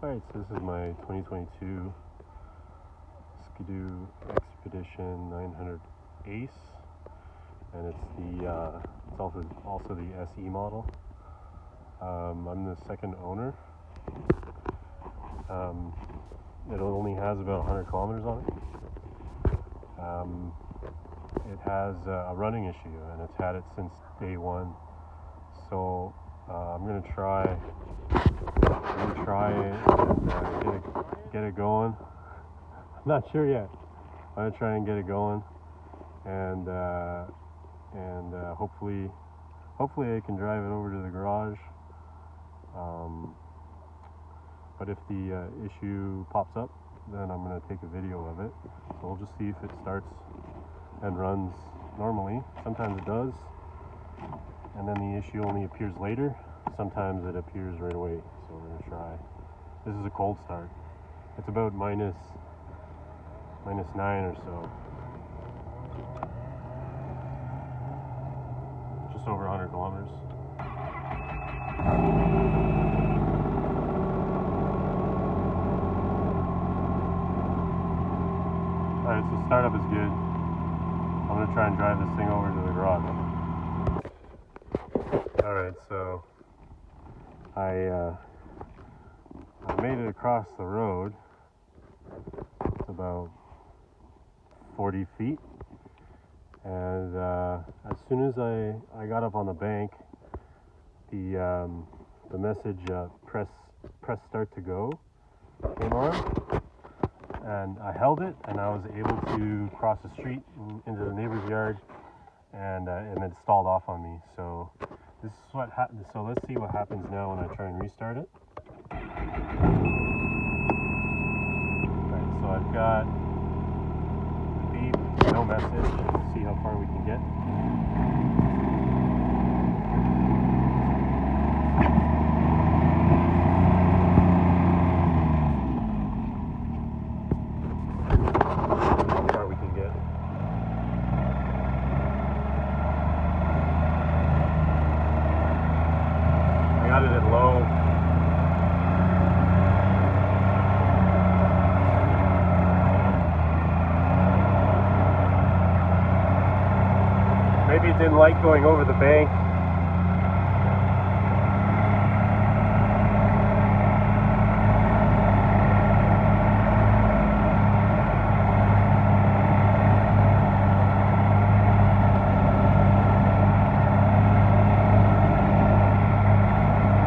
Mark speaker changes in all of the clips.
Speaker 1: Alright, so this is my 2022 Skidoo Expedition 900 Ace, and it's also the SE model. I'm the second owner. It only has about 100 kilometers on it. It has a running issue, and it's had it since day one. So I'm gonna try and get it going. I'm not sure yet. I'm gonna try and get it going, and hopefully I can drive it over to the garage. But if the issue pops up, then I'm gonna take a video of it. So we'll just see if it starts and runs normally. Sometimes it does, and then the issue only appears later. Sometimes it appears right away. So we're gonna try. This is a cold start. It's about minus 9 or so. Just over 100 kilometers. Alright, so startup is good. I'm gonna try and drive this thing over to the garage. Alright, so I made it across the road. It's about 40 feet. And as soon as I got up on the bank, the message press start to go came on. And I held it, and I was able to cross the street into the neighbor's yard, and it stalled off on me. So this is what happened. So let's see what happens now when I try and restart it. Right, so I've got beep, no message. Let's see how far we can get. Maybe it didn't like going over the bank.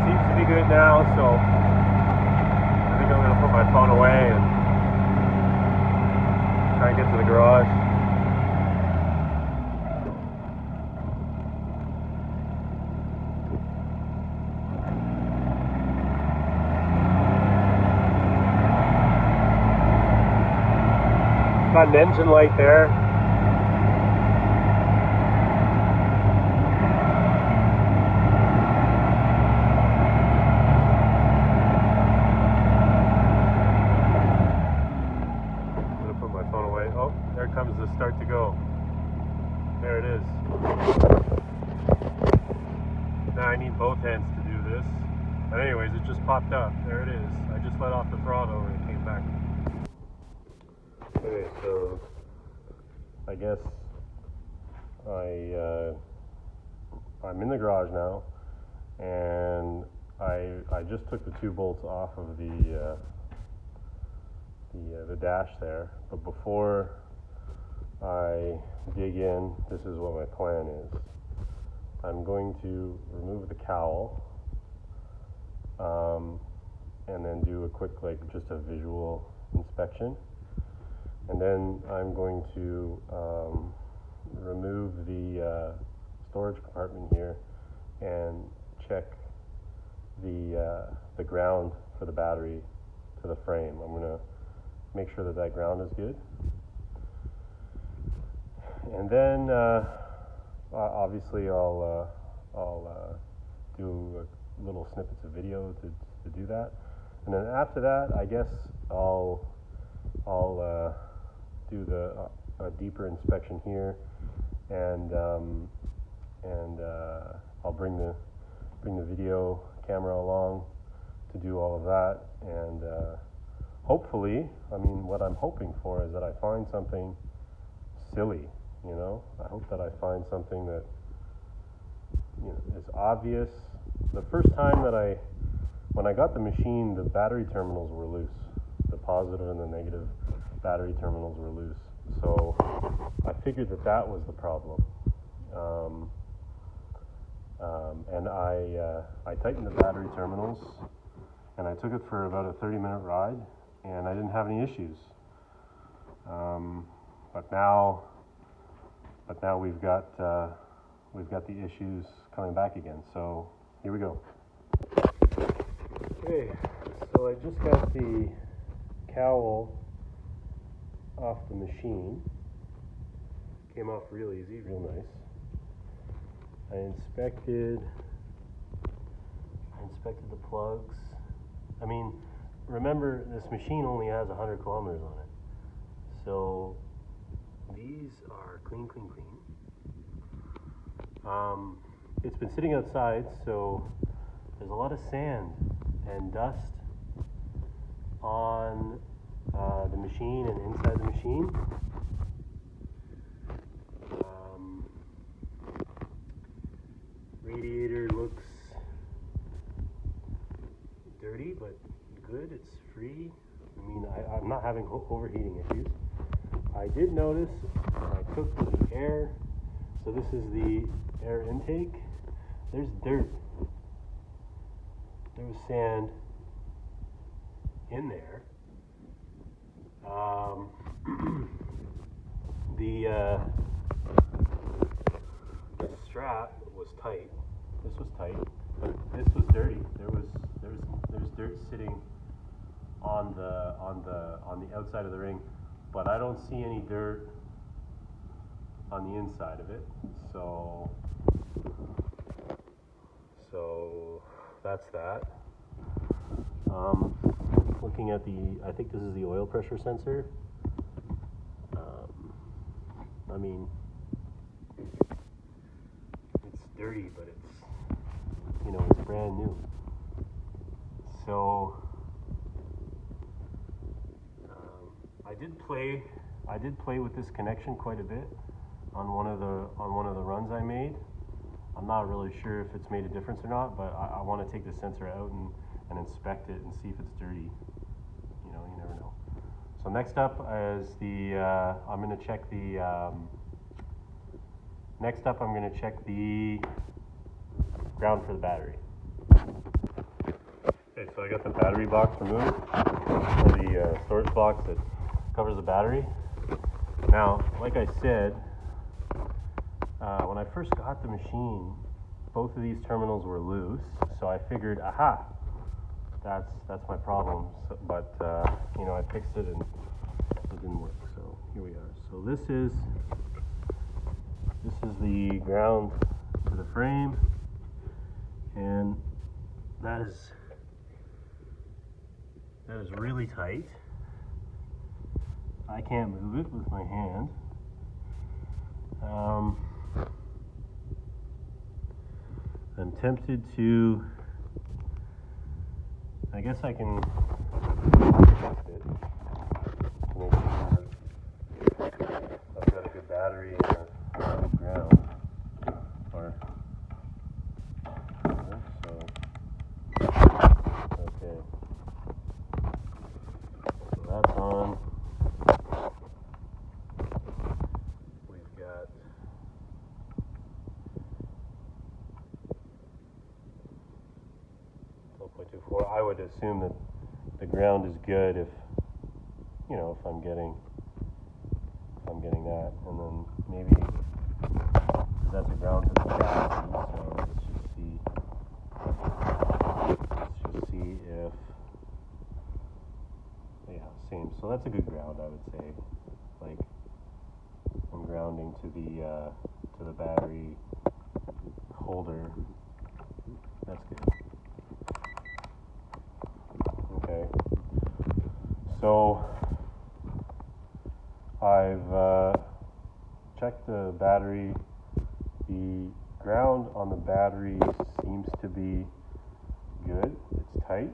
Speaker 1: Seems to be good now, so I think I'm going to put my phone away and try and get to the garage. Got an engine light there. I'm gonna put my phone away. Oh, there comes the start to go. There it is. Now I need both hands to do this. But anyways, it just popped up. There it is. I just let off the throttle and it came back. Okay, so I guess I'm in the garage now, and I just took the 2 bolts off of the dash there. But before I dig in, this is what my plan is. I'm going to remove the cowl, and then do a quick, just a visual inspection. And then I'm going to remove the storage compartment here and check the ground for the battery to the frame. I'm going to make sure that ground is good. And then obviously I'll do little snippets of video to do that. And then after that, I guess I'll do a deeper inspection here, and I'll bring the video camera along to do all of that, and hopefully, I mean, what I'm hoping for is that I find something silly, you know. I hope that I find something that, you know, is obvious. The first time that when I got the machine, the battery terminals were loose. The positive and the negative battery terminals were loose. So I figured that was the problem. And I tightened the battery terminals, and I took it for about a 30-minute ride, and I didn't have any issues. But now we've got the issues coming back again. So here we go. Okay, so I just got the cowl off the machine. Came off real easy, real nice. I inspected the plugs. I mean, remember, this machine only has 100 kilometers on it. So these are clean. It's been sitting outside, so there's a lot of sand and dust on the machine and inside the machine. Radiator looks dirty, but good. It's free. I mean, I'm not having overheating issues. I did notice when I took the air, so this is the air intake, there's dirt. There was sand in there. The strap was tight. This was tight, but this was dirty. There's dirt sitting on the outside of the ring, but I don't see any dirt on the inside of it. So that's that. Looking at I think this is the oil pressure sensor. I mean, it's dirty, but it's brand new. So I did play with this connection quite a bit on one of the runs I made. I'm not really sure if it's made a difference or not, but I want to take the sensor out and inspect it and see if it's dirty. You never know. So next up is I'm going to check the ground for the battery. Okay, so I got the battery box removed, or the storage box that covers the battery. Now, like I said, when I first got the machine, both of these terminals were loose, so I figured, aha, that's my problem. So, but I fixed it and it didn't work. So here we are. So this is the ground to the frame, and that is really tight. I can't move it with my hand. I'm tempted to, I guess I can test it to make sure I've got a good battery and a good ground. Okay. So that's on. We've got 12.24. I would assume that the ground is good if I'm getting that, and then maybe that's a ground to the chassis. So let's just see if same. So that's a good ground, I would say. Like, I'm grounding to the battery holder. That's good. Okay. So I've checked the battery. The ground on the battery seems to be good. It's tight.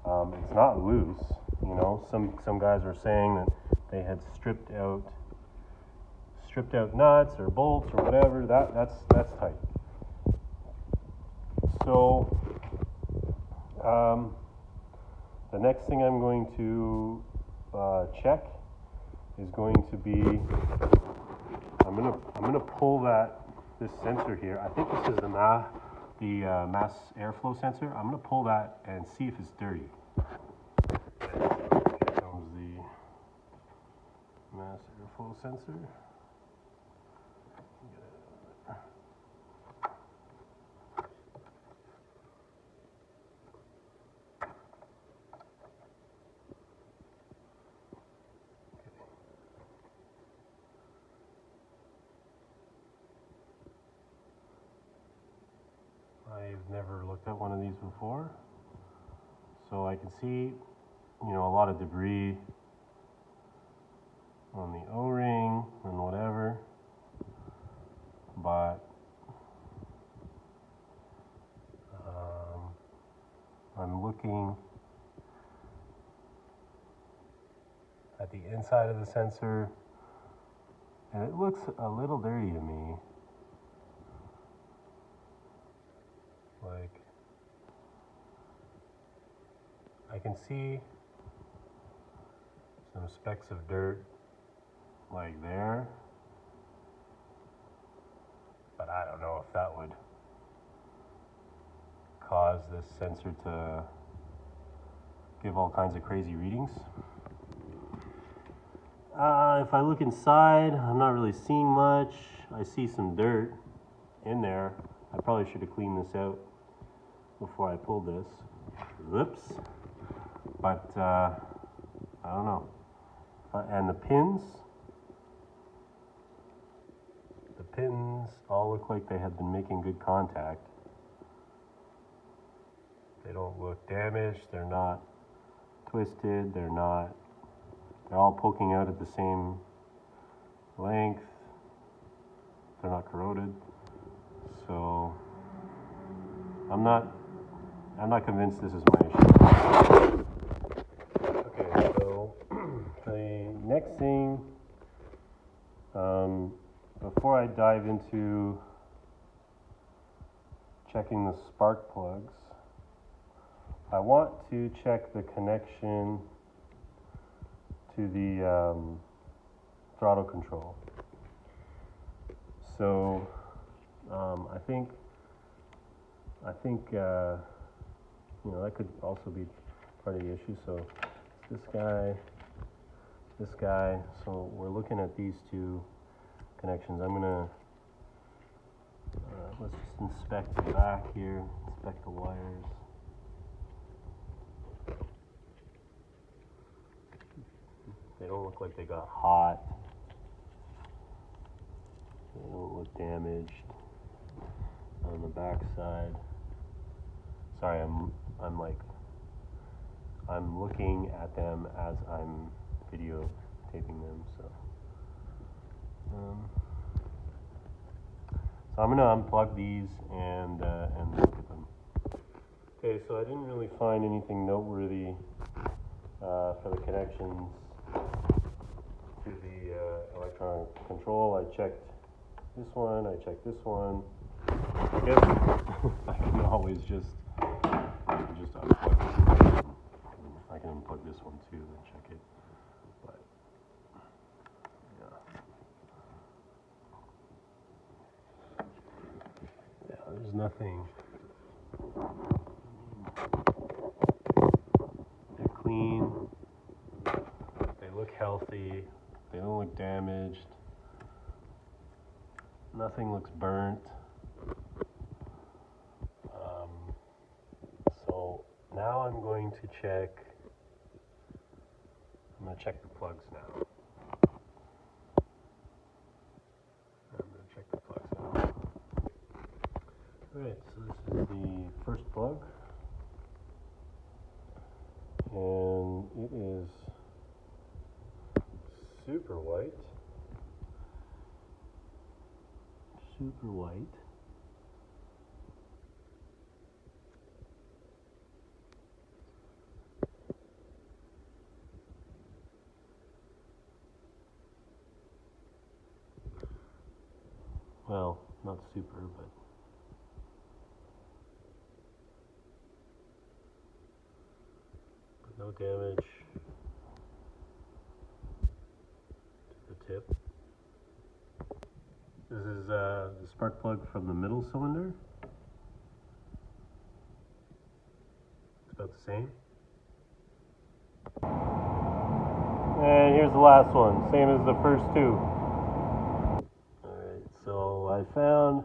Speaker 1: It's not loose, you know. Some guys were saying that they had stripped out nuts or bolts or whatever. That's tight. So the next thing I'm going to check is going to be I'm gonna pull this sensor here. I think this is the mass airflow sensor. I'm gonna pull that and see if it's dirty. Here comes the mass airflow sensor. I've never looked at one of these before, so I can see, you know, a lot of debris on the O-ring and whatever, but I'm looking at the inside of the sensor and it looks a little dirty to me. Like, I can see some specks of dirt like there, but I don't know if that would cause this sensor to give all kinds of crazy readings. If I look inside, I'm not really seeing much. I see some dirt in there. I probably should have cleaned this out before I pulled this. Whoops. But I don't know. And the pins all look like they have been making good contact. They don't look damaged. They're not twisted. They're all poking out at the same length. They're not corroded. So I'm not convinced this is my issue. Okay, so the next thing, before I dive into checking the spark plugs, I want to check the connection to the throttle control. So I think you know, that could also be part of the issue. So this guy. So we're looking at these two connections. I'm gonna let's just inspect the back here, inspect the wires. They don't look like they got hot. They don't look damaged on the back side. Sorry, I'm looking at them as I'm videotaping them. So I'm gonna unplug these and look at them. Okay, so I didn't really find anything noteworthy for the connections to the electronic control. I checked this one, I checked this one. I guess I can always just unplug this one. I can unplug this one too and check it. But yeah, there's nothing. They're clean. They look healthy. They don't look damaged. Nothing looks burnt. So now I'm going to check. I'm going to check the plugs now. Alright, so this is the first plug. And it is super white. Super white. Well, not super, but no damage to the tip. This is the spark plug from the middle cylinder. It's about the same. And here's the last one, same as the first two. Alright, so I found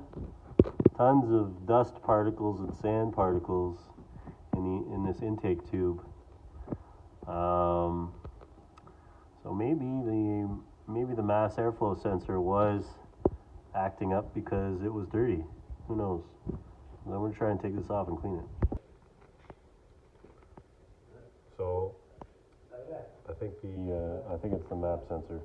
Speaker 1: tons of dust particles and sand particles in this intake tube. So maybe the mass airflow sensor was acting up because it was dirty. Who knows? Then we're trying to take this off and clean it. So I think it's the map sensor.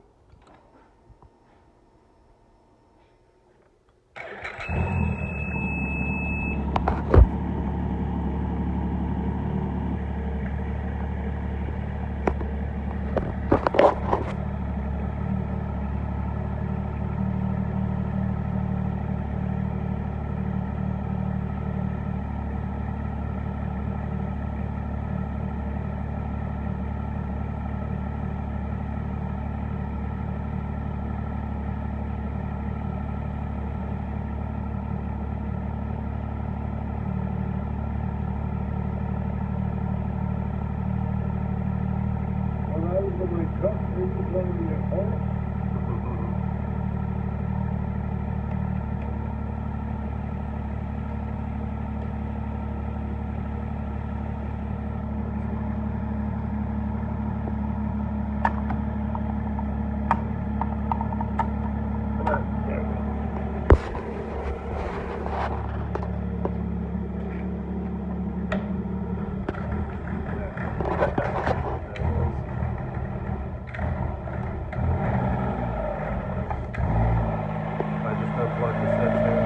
Speaker 2: With my truck, they just let me at home.
Speaker 1: Unplug the sensor.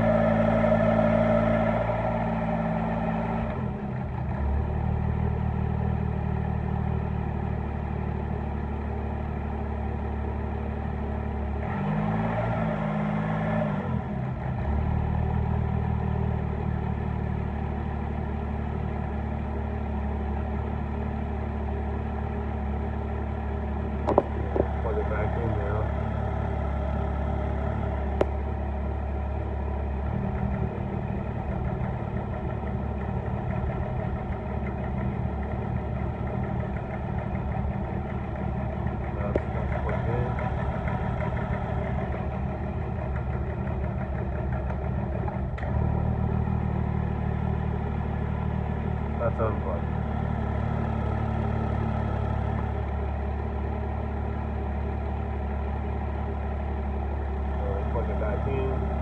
Speaker 1: Plug it back in now. That's unplugged. So plug it back in.